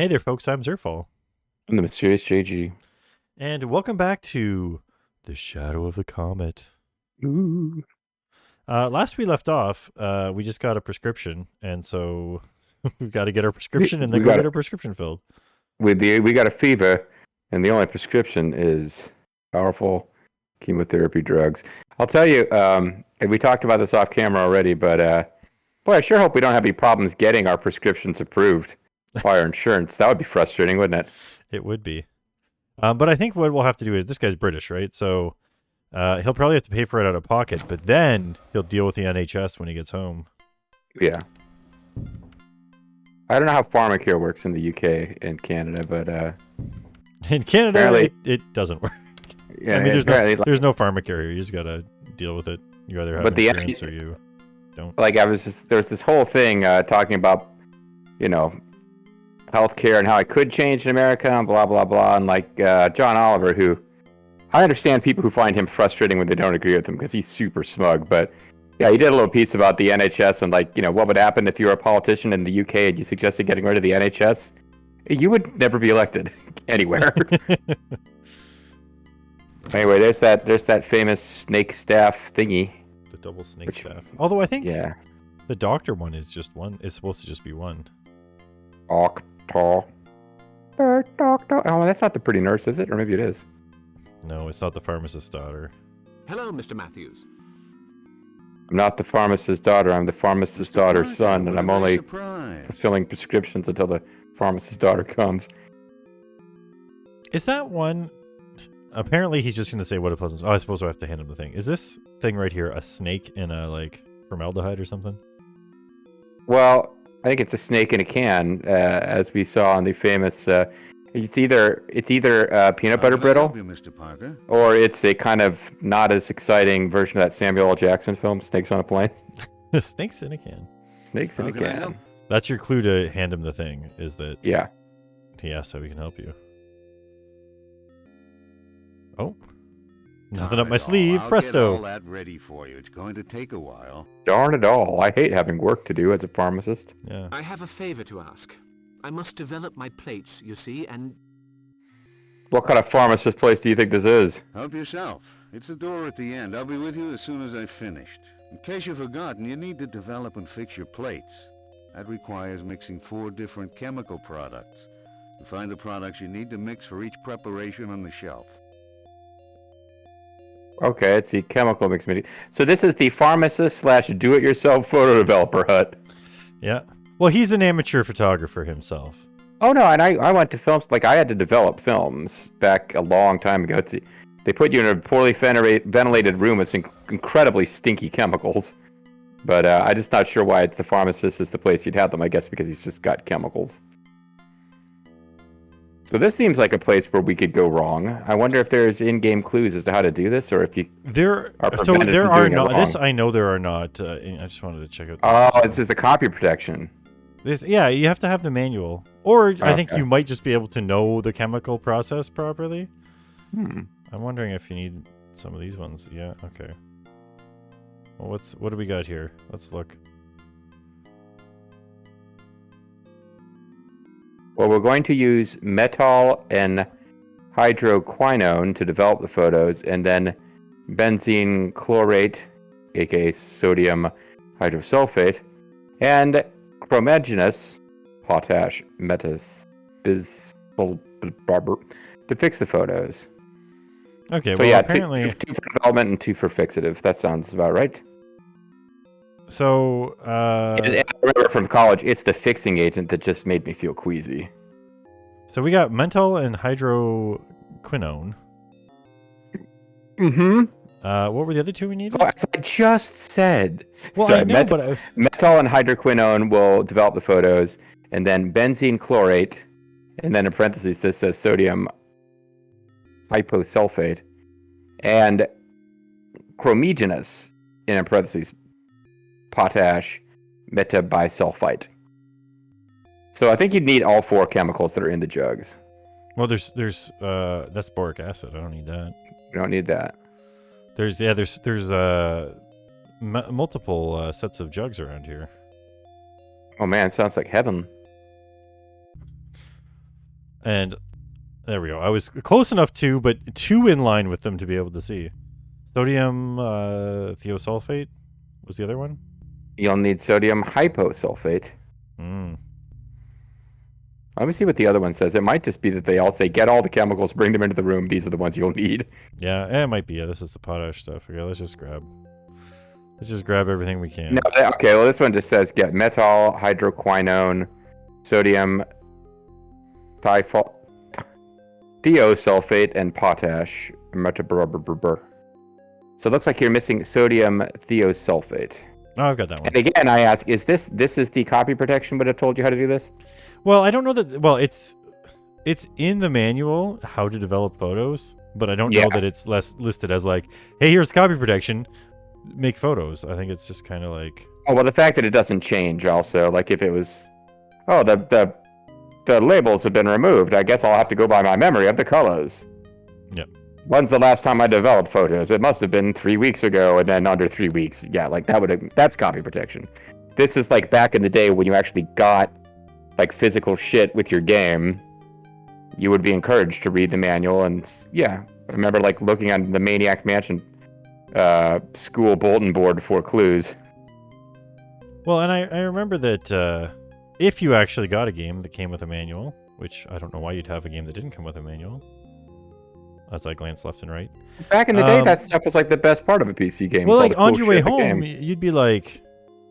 Hey there, folks. I'm Zerfall. I'm the mysterious JG. And welcome back to the Shadow of the Comet. Ooh. Last we left off, we just got a prescription, and so we've got to get our prescription and then go get our prescription filled. We got a fever, and the only prescription is powerful chemotherapy drugs. I'll tell you, and we talked about this off camera already, but boy, I sure hope we don't have any problems getting our prescriptions approved by our insurance. That would be frustrating, wouldn't it? It would be. But I think what we'll have to do is, this guy's British, right? So he'll probably have to pay for it out of pocket, but then he'll deal with the NHS when he gets home. Yeah. I don't know how pharmacare works in the UK and Canada, but in Canada, it doesn't work. Yeah, I mean, there's no pharmacare here. You just got to deal with it. You either have insurance or you don't. Like, there's this whole thing talking about, healthcare and how it could change in America and blah, blah, blah. And like John Oliver, who I understand people who find him frustrating when they don't agree with him because he's super smug. But yeah, he did a little piece about the NHS and like, what would happen if you were a politician in the UK and you suggested getting rid of the NHS? You would never be elected anywhere. Anyway, there's that famous snake staff thingy. The double snake staff. Although I think the doctor one is just one. It's supposed to just be one. Doctor. Oh, that's not the pretty nurse, is it? Or maybe it is. No, it's not the pharmacist's daughter. Hello, Mr. Matthews. I'm not the pharmacist's daughter. I'm the pharmacist's daughter's son, and I'm only fulfilling prescriptions until the pharmacist's daughter comes. Is that one? Apparently, he's just going to say what a pleasant... Oh, I suppose I have to hand him the thing. Is this thing right here a snake in a, like, formaldehyde or something? Well, I think it's a snake in a can, as we saw on the famous... It's either peanut butter brittle, Mr. Parker? Or it's a kind of not as exciting version of that Samuel L. Jackson film, Snakes on a Plane. Snakes in a can. Snakes in a can. That's your clue to hand him the thing, is that... Yeah. He asks how we can help you. Oh. Nothing up my sleeve. Presto. I'll get all that ready for you. It's going to take a while. Darn it all. I hate having work to do as a pharmacist. Yeah. I have a favor to ask. I must develop my plates, you see, and... What kind of pharmacist place do you think this is? Help yourself. It's the door at the end. I'll be with you as soon as I've finished. In case you've forgotten, you need to develop and fix your plates. That requires mixing 4 different chemical products. You find the products you need to mix for each preparation on the shelf. Okay, it's the chemical mix media. So this is the pharmacist/do-it-yourself photo developer hut. Yeah. Well, he's an amateur photographer himself. Oh, no, and I went to films, like I had to develop films back a long time ago. They put you in a poorly ventilated room with some incredibly stinky chemicals. But I'm just not sure why the pharmacist is the place you'd have them, I guess because he's just got chemicals. So this seems like a place where we could go wrong. I wonder if there's in-game clues as to how to do this, or if you there are prevented there from are doing not. it wrong. This I know there are not. I just wanted to check out. Oh, this is the copy protection. Yeah, you have to have the manual, or I think you might just be able to know the chemical process properly. I'm wondering if you need some of these ones. Yeah. Okay. Well, what do we got here? Let's look. Well, we're going to use metol and hydroquinone to develop the photos, and then benzene chlorate, aka sodium hydrosulfate, and chromogenous potash metasbisphol to fix the photos. Okay, so well, yeah, apparently... two for development and 2 for fixative. That sounds about right. So, and I remember from college, it's the fixing agent that just made me feel queasy. So we got menthol and hydroquinone. Mm-hmm. What were the other 2 we needed? Oh, as I just said. Well, sorry, I know, but I was... Metol and hydroquinone will develop the photos, and then benzene chlorate, and then in parentheses this says sodium hyposulfate, and chromogenous, in parentheses, potash metabisulfite. So I think you'd need all 4 chemicals that are in the jugs. Well, there's that's boric acid. I don't need that. You don't need that. There's multiple sets of jugs around here. Oh man, it sounds like heaven. And there we go. I was close enough to, but too in line with them to be able to see. Sodium thiosulfate was the other one? You'll need sodium hyposulfate. Let me see what the other one says. It might just be that they all say, get all the chemicals, bring them into the room. These are the ones you'll need. Yeah, it might be. Yeah, this is the potash stuff. Okay, let's just grab everything we can. No, okay, well, this one just says get methyl hydroquinone, sodium thiosulfate, and potash. So it looks like you're missing sodium thiosulfate. Oh, I've got that one. And again, I ask, is this the copy protection would have told you how to do this? Well, I don't know that. Well, it's in the manual how to develop photos, but I don't know that it's listed as like, hey, here's the copy protection, make photos. I think it's just kind of like. Oh well, the fact that it doesn't change also, like if it was, oh the labels have been removed. I guess I'll have to go by my memory of the colors. Yep. When's the last time I developed photos? It must have been 3 weeks ago, and then under 3 weeks. Yeah, like that's copy protection. This is like back in the day when you actually got like physical shit with your game. You would be encouraged to read the manual, and yeah, I remember like looking on the Maniac Mansion school bulletin board for clues. Well, and I remember that if you actually got a game that came with a manual, which I don't know why you'd have a game that didn't come with a manual, as I glance left and right. Back in the day, that stuff was like the best part of a PC game. Well, like on your way home, you'd be like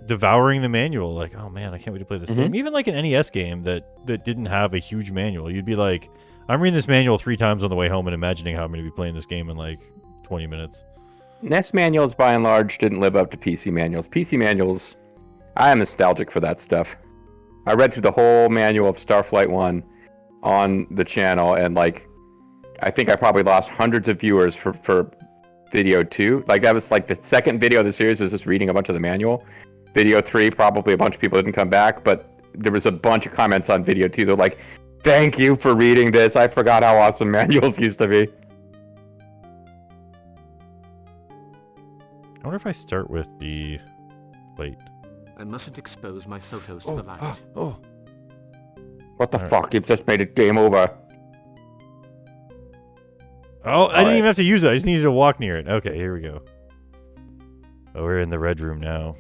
devouring the manual, like, oh man, I can't wait to play this game. Even like an NES game that didn't have a huge manual, you'd be like, I'm reading this manual 3 times on the way home and imagining how I'm going to be playing this game in like 20 minutes. NES manuals, by and large, didn't live up to PC manuals. PC manuals, I am nostalgic for that stuff. I read through the whole manual of Starflight 1 on the channel, and like, I think I probably lost hundreds of viewers for video 2. Like, that was like the second video of the series was just reading a bunch of the manual. Video 3, probably a bunch of people didn't come back, but there was a bunch of comments on video 2. They're like, thank you for reading this. I forgot how awesome manuals used to be. I wonder if I start with the plate. I mustn't expose my photos to the light. What the fuck? You've just made it game over. Oh, I didn't even have to use it. I just needed to walk near it. Okay, here we go. Oh, we're in the red room now.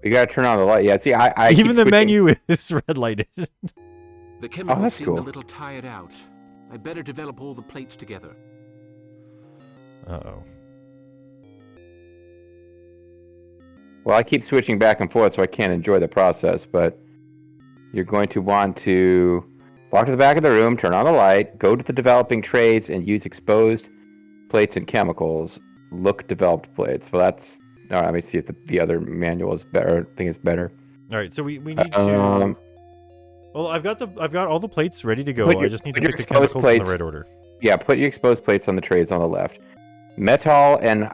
You gotta turn on the light. Yeah, see, I even the menu is red lighted. The chemicals seem cool. a little tired out. I better develop all the plates together. Uh-oh. Well, I keep switching back and forth, so I can't enjoy the process, but you're going to want to walk to the back of the room, turn on the light, go to the developing trays, and use exposed plates and chemicals. Look developed plates. Well, that's... All right, let me see if the other manual is better. I think it's better. All right, so we need to... Well, I've got all the plates ready to go. I just need to pick the chemicals in the right order. Yeah, put your exposed plates on the trays on the left. Methyl and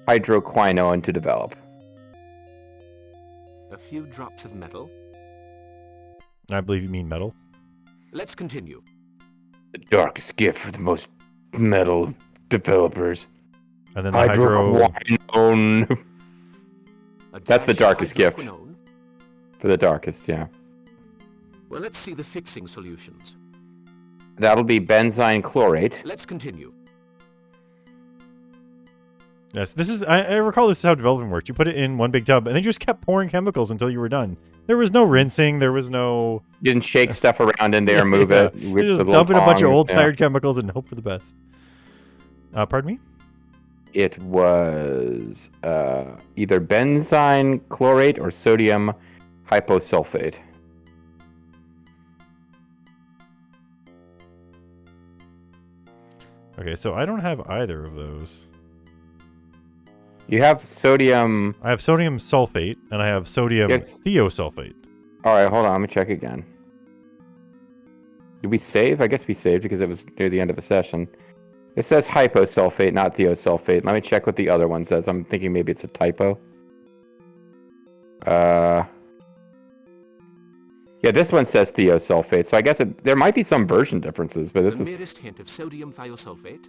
hydroquinone to develop. A few drops of metal. I believe you mean metal. Let's continue. The darkest gift for the most metal developers. And then the hydroquinone. That's the darkest gift. For the darkest, yeah. Well, let's see the fixing solutions. That'll be benzyne chlorate. Let's continue. Yes, this is. I recall this is how development worked. You put it in one big tub, and then you just kept pouring chemicals until you were done. There was no rinsing. There was no. You didn't shake stuff around in there, move it. You just dump in a bunch of old tired chemicals and hope for the best. Pardon me? It was either benzyne chlorate or sodium hyposulfate. Okay, so I don't have either of those. You have sodium... I have sodium sulfate, and I have sodium thiosulfate. Alright, hold on, let me check again. Did we save? I guess we saved because it was near the end of a session. It says hyposulfate, not thiosulfate. Let me check what the other one says. I'm thinking maybe it's a typo. Yeah, this one says thiosulfate, so I guess there might be some version differences, but this is... The merest hint of sodium thiosulfate.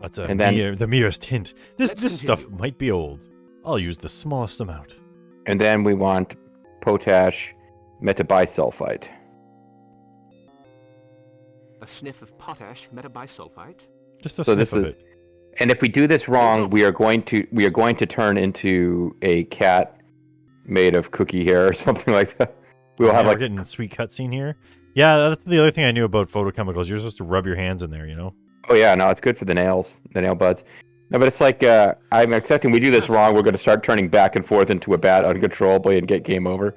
That's the merest hint. This stuff might be old. I'll use the smallest amount. And then we want potash metabisulfite. A sniff of potash metabisulfite. Just a sniff of it. And if we do this wrong, we are going to turn into a cat made of cookie hair or something like that. We'll have we're getting a sweet cutscene here. Yeah, that's the other thing I knew about photochemicals. You're supposed to rub your hands in there, you know? Oh yeah, no, it's good for the nails, the nail buds. No, but it's like I'm accepting we do this wrong. We're going to start turning back and forth into a bat uncontrollably and get game over.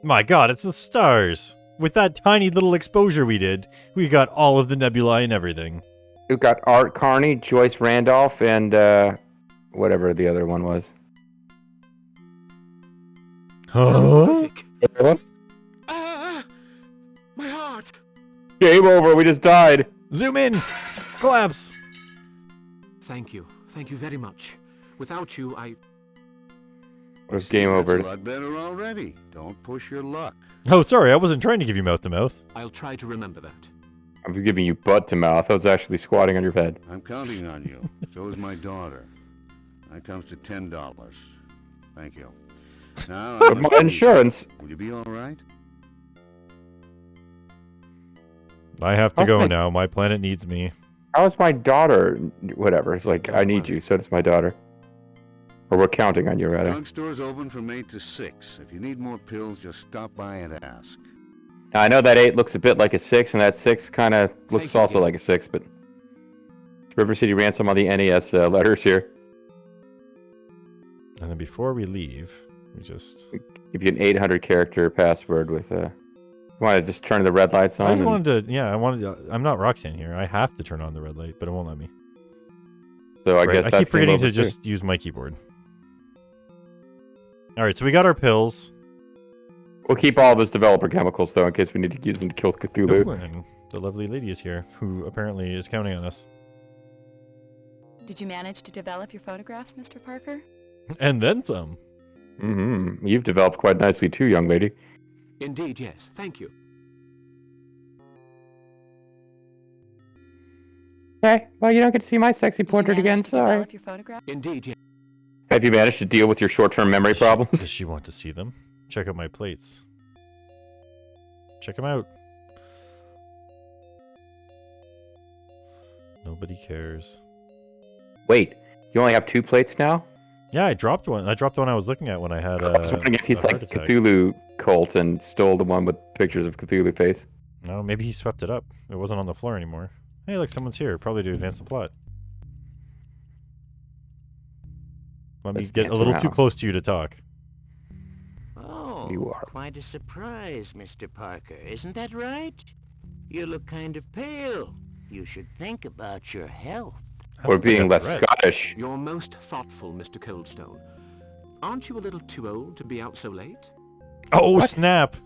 My God, it's the stars. With that tiny little exposure we did, we got all of the nebulae and everything. We've got Art Carney, Joyce Randolph, and whatever the other one was. Huh? My heart! Game over, we just died. Zoom in! Collapse! Thank you. Thank you very much. Without you, I... It was game over. That's a lot better already. Don't push your luck. Oh, sorry, I wasn't trying to give you mouth to mouth. I'll try to remember that. I'm giving you butt to mouth. I was actually squatting on your head. I'm counting on you. So is my daughter. That comes to $10. Thank you. Now, But my insurance. will you be all right? I have to How's go my- now. My planet needs me. How is my daughter? Whatever. It's like, I need you. So does my daughter. Or we're counting on you, rather. Drugstore's open from 8 to 6. If you need more pills, just stop by and ask. Now, I know that 8 looks a bit like a 6, and that 6 kind of looks Thank you, also Ian. like a 6, but... River City Ransom on the NES letters here. And then before we leave, we just... Give you an 800-character password with You want to just turn the red lights on? I just and- wanted to... Yeah, I'm not Roxanne here. I have to turn on the red light, but it won't let me. So I Right, guess I that's keep forgetting game to over, too. just use my keyboard. Alright, so we got our pills. We'll keep all of his developer chemicals, though, in case we need to use them to kill Cthulhu. Ooh, and the lovely lady is here, who apparently is counting on us. Did you manage to develop your photographs, Mr. Parker? And then some. Mm-hmm. You've developed quite nicely, too, young lady. Indeed, yes. Thank you. Okay, well, you don't get to see my sexy Did you portrait again, manage to sorry. develop your photograph? Indeed, yes. Have you managed to deal with your short-term memory problems? Does she want to see them? Check out my plates. Check them out. Nobody cares. Wait, you only have 2 plates now? Yeah, I dropped one. I dropped the one I was looking at when I had I was wondering if he's a like heart attack. Cthulhu cult and stole the one with pictures of Cthulhu face. No, maybe he swept it up. It wasn't on the floor anymore. Hey, look, someone's here. Probably to advance the plot. Let me Let's get a dance little too around. close to you to talk. Oh, You are. quite a surprise, Mr. Parker, isn't that right? You look kind of pale. You should think about your health. That Or sounds like being a less threat. Scottish. You're most thoughtful, Mr. Coldstone. Aren't you a little too old to be out so late? Oh, What? snap.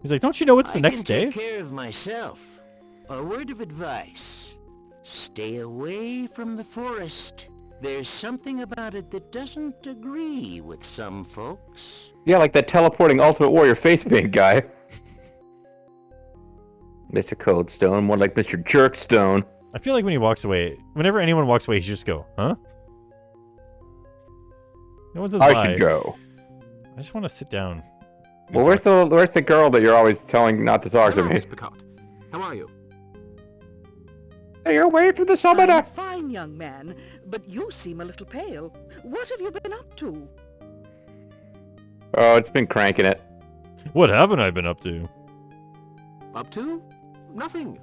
He's like, don't you know it's the I next can day? take care of myself. A word of advice. Stay away from the forest. There's something about it that doesn't agree with some folks. Yeah, like that teleporting Ultimate Warrior face paint guy. Mr. Coldstone, more like Mr. Jerkstone. I feel like when he walks away, whenever anyone walks away, he should just go, huh? No one says I bye. should go. I just want to sit down. Well, where's the girl that you're always telling not to talk to Hello, me? Miss Picard. How are you? Stay away from the I'm summoner. fine, young man, but you seem a little pale. What have you been up to? Oh, it's been cranking it. What haven't I been up to? Up to? Nothing.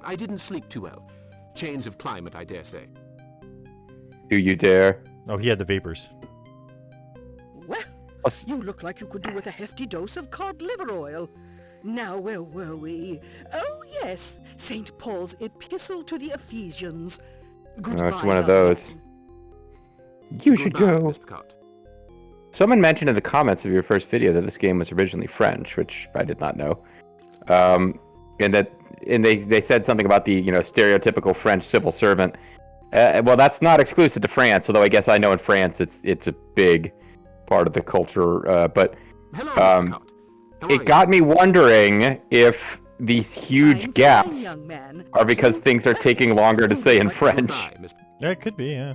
I didn't sleep too well. Change of climate, I dare say. Do you dare? Oh, he had the vapors. Well, Us- you look like you could do with a hefty dose of cod liver oil. Now, where were we? Oh, yes, St. Paul's Epistle to the Ephesians. Oh, it's one of young those. man. You should Goodbye, go. Miss Picard. Someone mentioned in the comments of your first video that this game was originally French, which I did not know. And they said something about the stereotypical French civil servant. Well, that's not exclusive to France, although I guess I know in France it's a big part of the culture. But Hello, Um, Miss Picard. How are it you? got me wondering if these huge I'm fine, gaps young man. are because things are taking longer to say in French. Goodbye, Miss... Yeah, it could be, yeah.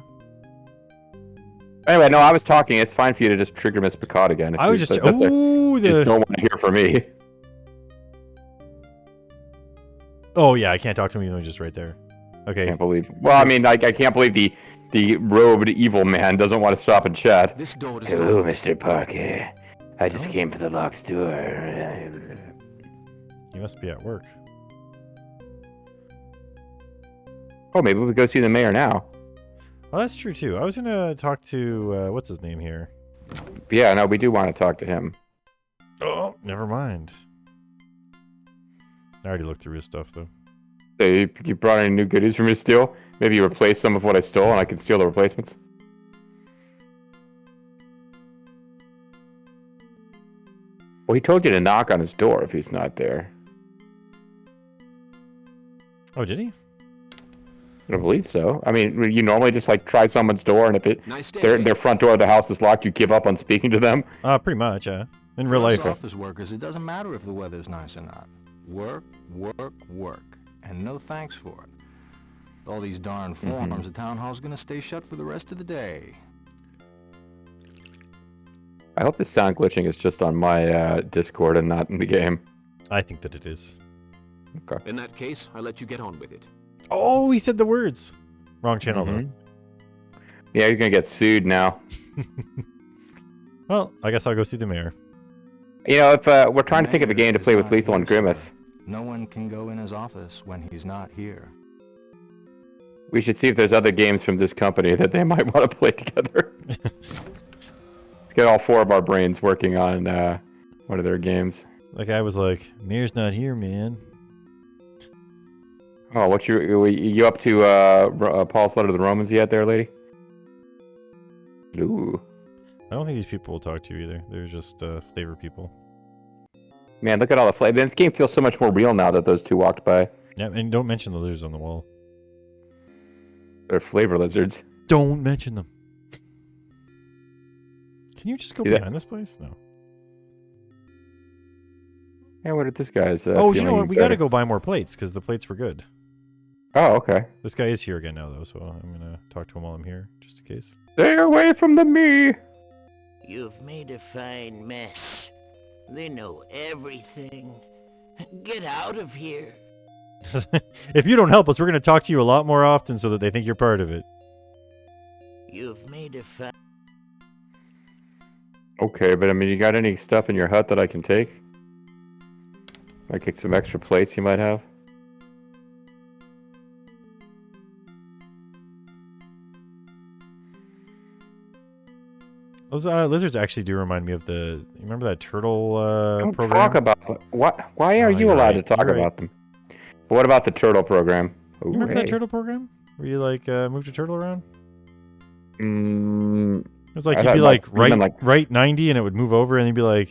Anyway, no, I was talking. It's fine for you to just trigger Miss Picard again. I was just... just Ooh, don't want to hear from me. Oh, yeah, I can't talk to him even though he's just right there. Okay. I can't believe... Well, I mean, I can't believe the robed evil man doesn't want to stop and chat. This door is Hello, Mr. Parker. I just came for the locked door. You must be at work. Oh, maybe we go see the mayor now. Oh, that's true, too. I was going to talk to... what's his name here? Yeah, no, we do want to talk to him. Oh, never mind. I already looked through his stuff, though. Hey, you brought any new goodies for me to steal? Maybe you replaced some of what I stole and I can steal the replacements? Well, he told you to knock on his door if he's not there. Oh, did he? I believe so. I mean, you normally just like try someone's door, and if their front door of the house is locked, you give up on speaking to them. Pretty much, yeah. In real life. Office workers, it doesn't matter if the weather's nice or not. Work, work, work, and no thanks for it. With all these darn forms, the town hall's gonna stay shut for the rest of the day. I hope the sound glitching is just on my Discord and not in the game. I think that it is. Okay. In that case, I'll let you get on with it. Oh, he said the words. Wrong channel, though. Yeah, you're gonna get sued now. Well, I guess I'll go see the mayor. You know, if we're trying to think of a game to play with Lethal and Grimmeth, No one can go in his office when he's not here. we should see if there's other games from this company that they might want to play together. Let's get all four of our brains working on one of their games. That guy was like, "Mayor's not here, man." Oh, what you up to Paul's letter to the Romans yet there, lady? Ooh. I don't think these people will talk to you either. They're just flavor people. Man, look at all the flavor. This game feels so much more real now that those two walked by. Yeah, and don't mention the lizards on the wall. They're flavor lizards. Don't mention them. Can you just go behind this place? No. Yeah, what did this guy's oh, you know what? We gotta go buy more plates, because the plates were good. Oh, okay. This guy is here again now, though, so I'm gonna talk to him while I'm here, just in case. Stay away from the me! You've made a fine mess. They know everything. Get out of here. If you don't help us, we're gonna talk to you a lot more often so that they think you're part of it. You've made a fine... Okay, but I mean, you got any stuff in your hut that I can take? Like some extra plates you might have? Those lizards actually do remind me of the... You remember that turtle Don't program? talk about them. What? Why are you allowed to talk about them? But what about the turtle program? Ooh, You remember that turtle program? Where you, like, moved a turtle around? It was like, you'd be like, right 90 and it would move over and you'd be like...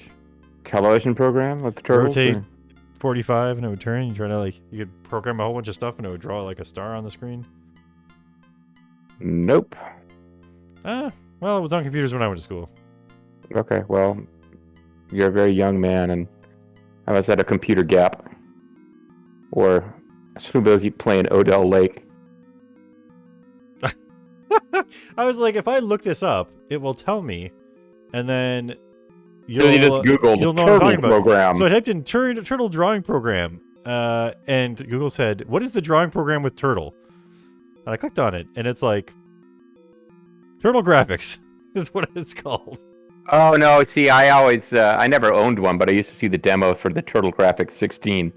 Television program with the turtles? Rotate 45 and it would turn. You try to, like, you could program a whole bunch of stuff and it would draw, like, a star on the screen. Nope. Well, it was on computers when I went to school. Okay, well, you're a very young man, and I was at a computer gap. Or I should be able to keep playing Odell Lake. I was like, if I look this up, it will tell me, and then you just Googled turtle program. So I typed in turtle drawing program, and Google said, "What is the drawing program with turtle?" And I clicked on it, and it's like Turtle Graphics is what it's called. Oh no! See, I always I never owned one, but I used to see the demo for the Turtle Graphics 16.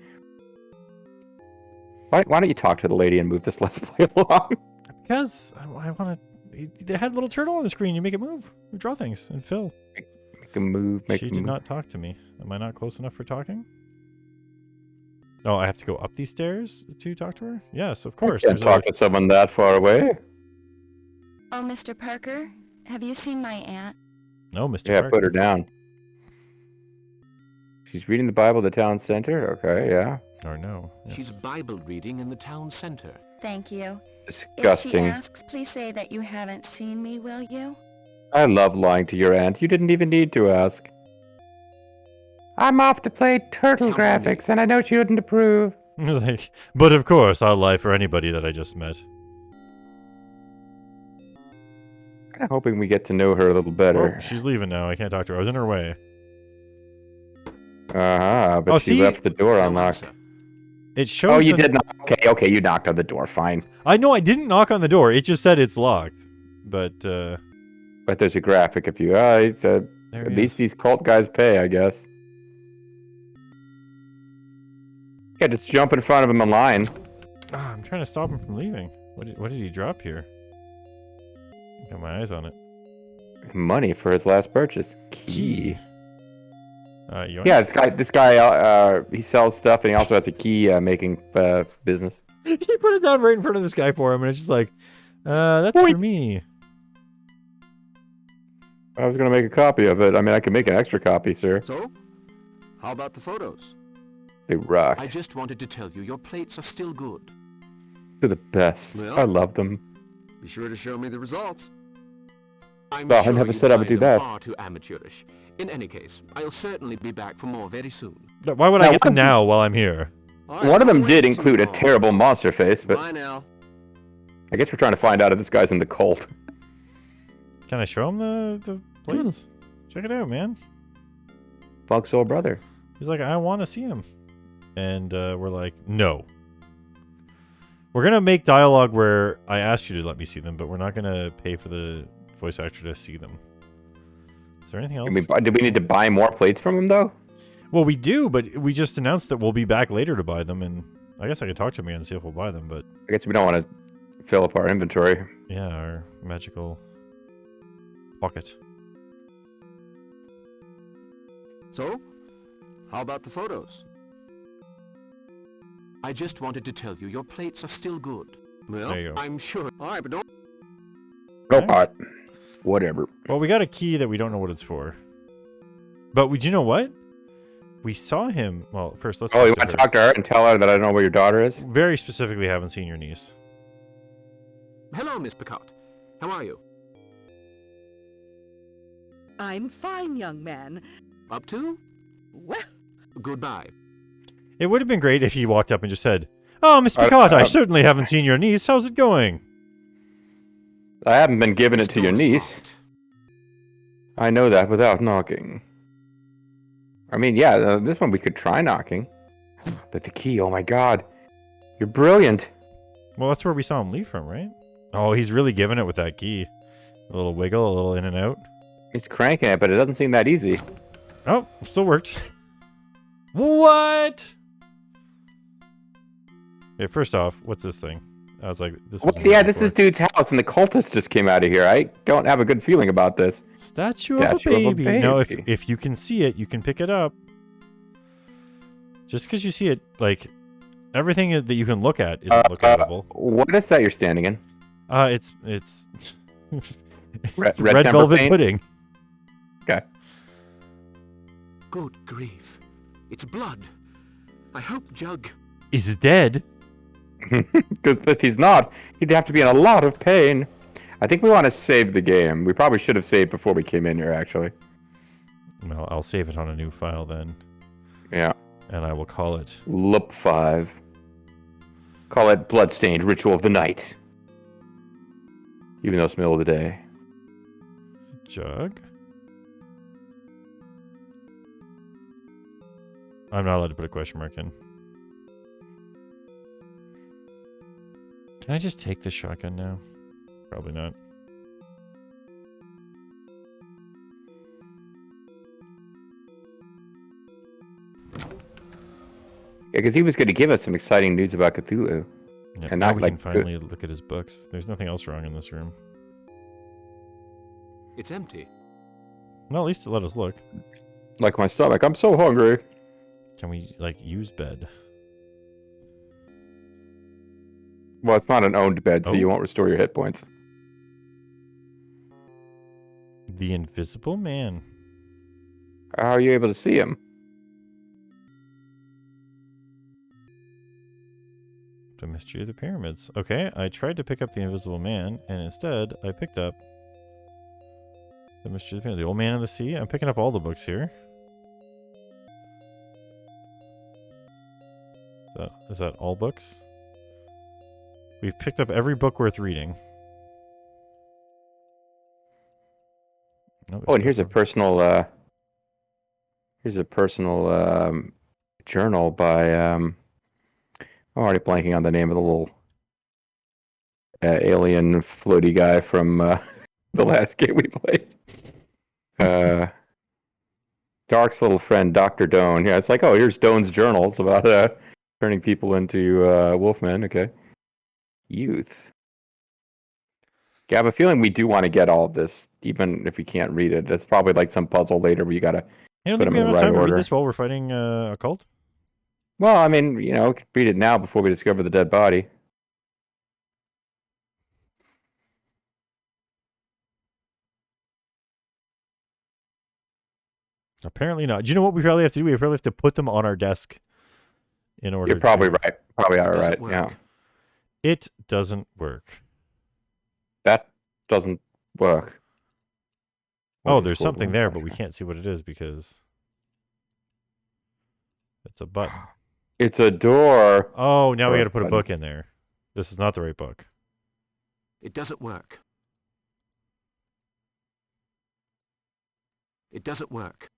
Why don't you talk to the lady and move this Let's Play along? Because I want to. They had a little turtle on the screen. You make it move. You draw things and fill. Make them move. She did not talk to me. Am I not close enough for talking? Oh, I have to go up these stairs to talk to her? Yes, of course. You can't talk to someone that far away. Oh, Mr. Parker, have you seen my aunt? No, Mr. Yeah, Parker. put her down. She's reading the Bible at the town center? Okay, yeah. Or no. Yes. She's Bible reading in the town center. Thank you. Disgusting. If she asks, please say that you haven't seen me, will you? I love lying to your aunt. You didn't even need to ask. I'm off to play Turtle Graphics, and I know she wouldn't approve. Like, but of course, I'll lie for anybody that I just met. Kind of hoping we get to know her a little better. Oh, she's leaving now. I can't talk to her. I was in her way. But she left the door unlocked. It shows. Oh, you did not. Okay, you knocked on the door. Fine. I know I didn't knock on the door. It just said it's locked. But there's a graphic of you. At least these cult guys pay, I guess. Yeah, just jump in front of him in line. I'm trying to stop him from leaving. What did he drop here? Got my eyes on it. Money for his last purchase. Key. Yeah, this guy, he sells stuff, and he also has a key making business. He put it down right in front of this guy for him, and it's just like, that's for me. I was gonna make a copy of it. I mean, I can make an extra copy, sir. So, how about the photos? They rock. I just wanted to tell you, your plates are still good. They're the best. Well, I love them. Be sure to show me the results. I'm Well, sure I never you said I would find do them that. Far too amateurish. In any case, I'll certainly be back for more very soon. Why would I get them now while I'm here? One of them did include a terrible monster face, but Bye now. I guess we're trying to find out if this guy's in the cult. Can I show him the plates? Check it out, man. Funk Soul Brother. He's like, I want to see him. And we're like, no. We're going to make dialogue where I asked you to let me see them, but we're not going to pay for the voice actor to see them. Is there anything else? Did we need to buy more plates from him, though? Well, we do, but we just announced that we'll be back later to buy them, and I guess I could talk to him again and see if we'll buy them, but... I guess we don't want to fill up our inventory. Yeah, our magical pocket. So, how about the photos? I just wanted to tell you, your plates are still good. Well, There you go. I'm sure. All right, but don't... No pot. Whatever. Well, we got a key that we don't know what it's for. But do you know what? We saw him... Well, first, let's... Oh, you want to talk to her and tell her that I don't know where your daughter is? Very specifically haven't seen your niece. Hello, Miss Picard. How are you? I'm fine, young man. Up to? Well, Goodbye. It would have been great if he walked up and just said, "Oh, Miss Picard, I certainly haven't seen your niece. How's it going?" I haven't been giving it to your niece. I know that without knocking. I mean, yeah, this one we could try knocking. But the key, oh my god. You're brilliant. Well, that's where we saw him leave from, right? Oh, he's really giving it with that key. A little wiggle, a little in and out. He's cranking it, but it doesn't seem that easy. Oh, still worked. What? Okay, first off, what's this thing? I was like, this was... Yeah, this is dude's house, and the cultist just came out of here. I don't have a good feeling about this. Statue of a baby. No, if you can see it, you can pick it up. Just because you see it, like, everything that you can look at isn't lookable. What is that you're standing in? It's red velvet paint? pudding. Okay. Good grief. It's blood. I hope Jug... is dead. Because if he's not, he'd have to be in a lot of pain. I think we want to save the game. We probably should have saved before we came in here, actually. Well, I'll save it on a new file then. Yeah. And I will call it... Loop 5. Call it Bloodstained Ritual of the Night. Even though it's middle of the day. Jug? I'm not allowed to put a question mark in. Can I just take this shotgun now? Probably not. Yeah, because he was going to give us some exciting news about Cthulhu. Yeah, and now not we like can finally look at his books. There's nothing else wrong in this room. It's empty. Well, at least let us look. Like my stomach. I'm so hungry. Can we, like, use bed? Well, it's not an owned bed, so you won't restore your hit points. The Invisible Man. How are you able to see him? The Mystery of the Pyramids. Okay, I tried to pick up the Invisible Man, and instead I picked up the Mystery of the Pyramids. The Old Man of the Sea. I'm picking up all the books here. Is that all books? We've picked up every book worth reading. No, Oh, and here's a personal journal by I'm already blanking on the name of the little alien floaty guy from the last game we played. Dark's little friend, Dr. Doan. Yeah, it's like, oh, here's Doan's journals about turning people into wolfmen. Okay. Youth. Yeah, I have a feeling we do want to get all of this, even if we can't read it. It's probably like some puzzle later where you got to You don't put think them we in have the enough right time to order. read this while we're fighting a cult? Well, I mean, we could read it now before we discover the dead body. Apparently not. Do you know what we probably have to do? We probably have to put them on our desk in order. You're probably right. Probably all right. work. Yeah. It doesn't work. That doesn't work. Oh, there's something there, but we can't see what it is because it's a button. It's a door. Oh, now we got to put a button. book in there. This is not the right book. It doesn't work. It doesn't work.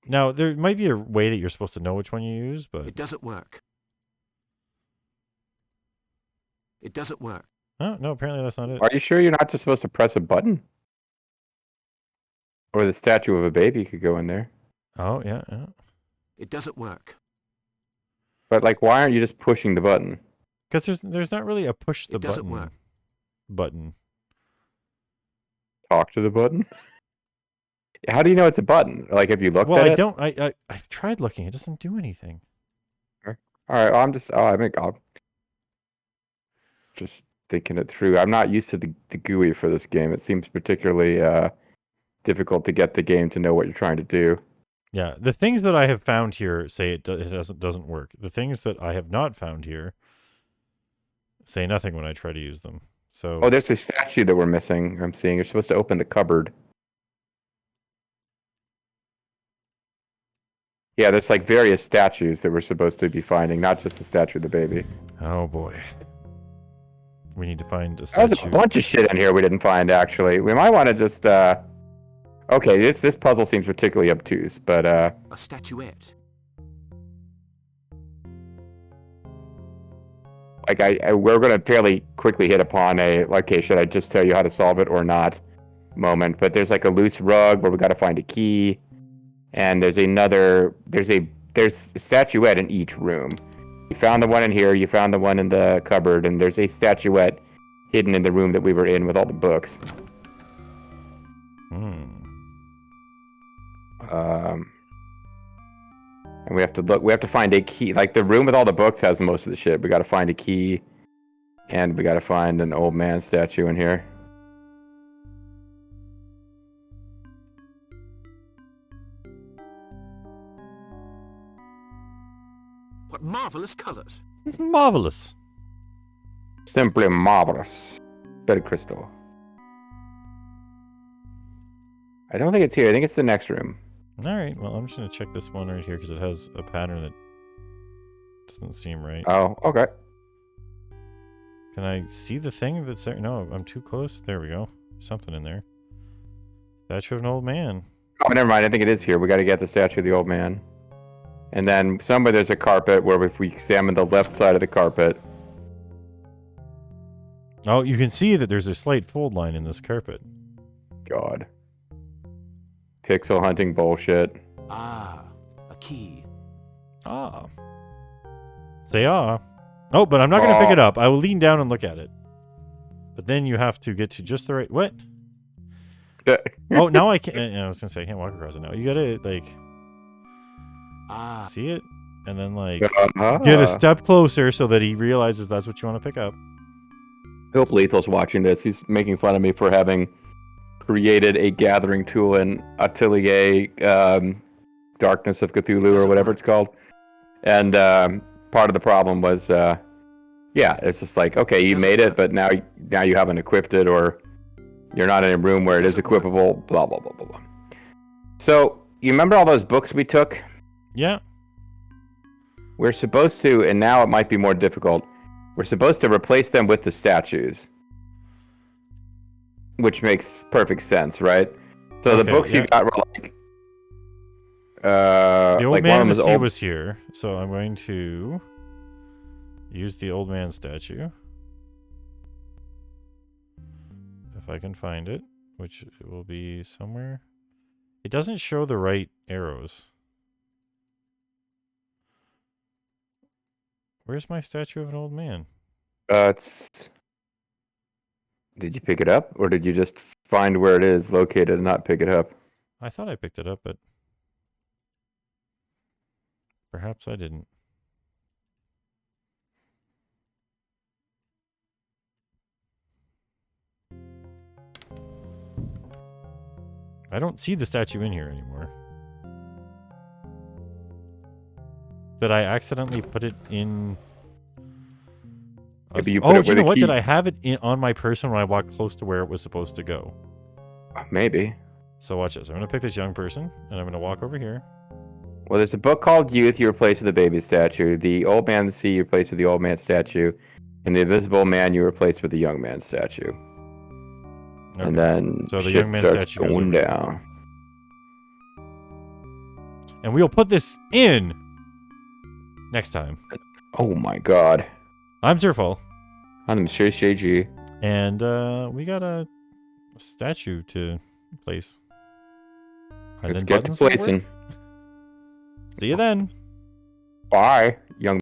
Now, there might be a way that you're supposed to know which one you use, but... It doesn't work. It doesn't work. Oh, no, apparently that's not it. Are you sure you're not just supposed to press a button? Or the statue of a baby could go in there. Oh, yeah. It doesn't work. But, like, why aren't you just pushing the button? Because there's not really a push the It doesn't button work. button. Talk to the button? How do you know it's a button? Like, have you looked at it? Well, I've tried looking. It doesn't do anything. All right, I'm just thinking it through. I'm not used to the GUI for this game. It seems particularly difficult to get the game to know what you're trying to do. Yeah, the things that I have found here say it doesn't work. The things that I have not found here say nothing when I try to use them. So Oh, there's a statue that we're missing. I'm seeing. You're supposed to open the cupboard. Yeah, there's like various statues that we're supposed to be finding, not just the statue of the baby. Oh boy. We need to find a There's statue. a bunch of shit in here we didn't find, actually. We might want to just, Okay, this puzzle seems particularly obtuse, but, A statuette. like, we're going to fairly quickly hit upon a, okay, should I just tell you how to solve it or not moment, but there's like a loose rug where we got to find a key, and there's a statuette in each room. You found the one in here, you found the one in the cupboard, and there's a statuette hidden in the room that we were in with all the books. And we have to find a key. Like, the room with all the books has most of the shit. We got to find a key, and we got to find an old man statue in here. What marvelous colors. Marvelous. Simply marvelous. Very crystal. I don't think it's here. I think it's the next room. All right. Well, I'm just going to check this one right here because it has a pattern that doesn't seem right. Oh, okay. Can I see the thing that's there? No, I'm too close. There we go. Something in there. Statue of an old man. Oh, never mind. I think it is here. We got to get the statue of the old man. And then somewhere there's a carpet where if we examine the left side of the carpet. Oh, you can see that there's a slight fold line in this carpet. God. Pixel hunting bullshit. Ah, a key. Ah. Say ah. Oh, but I'm not going to pick it up. I will lean down and look at it. But then you have to get to just the right... What? Oh, now I can't... I was going to say I can't walk across it now. You got to, like... see it? And then, like... get a step closer so that he realizes that's what you want to pick up. I hope Lethal's watching this. He's making fun of me for having created a gathering tool in Atelier Darkness of Cthulhu or whatever it's called. And part of the problem was, yeah, it's just like, okay, you made it, but now you haven't equipped it, or you're not in a room where it is equipable, blah, blah, blah, blah, blah. So, you remember all those books we took? Yeah. We're supposed to, and now it might be more difficult, we're supposed to replace them with the statues. Which makes perfect sense, right? So the books you got were like... the old like man one in the of them sea old... was here, so I'm going to use the old man statue. If I can find it, which it will be somewhere. It doesn't show the right arrows. Where's my statue of an old man? It's... Did you pick it up, or did you just find where it is located and not pick it up? I thought I picked it up, but perhaps I didn't. I don't see the statue in here anymore. Did I accidentally put it in? Maybe you put it you with know a what? key. Did I have it on my person when I walked close to where it was supposed to go? Maybe. So watch this. I'm going to pick this young person, and I'm going to walk over here. Well, there's a book called Youth you replace with the baby statue. The Old Man in the Sea you replace with the old man statue. And the Invisible Man you replace with the young man statue. Okay. And then so the shit young man starts statue goes going over. down. And we'll put this in next time. Oh my god. I'm Zerfall. I'm Monsieur JG. And we got a statue to place. Let's get to placing. See you then. Bye.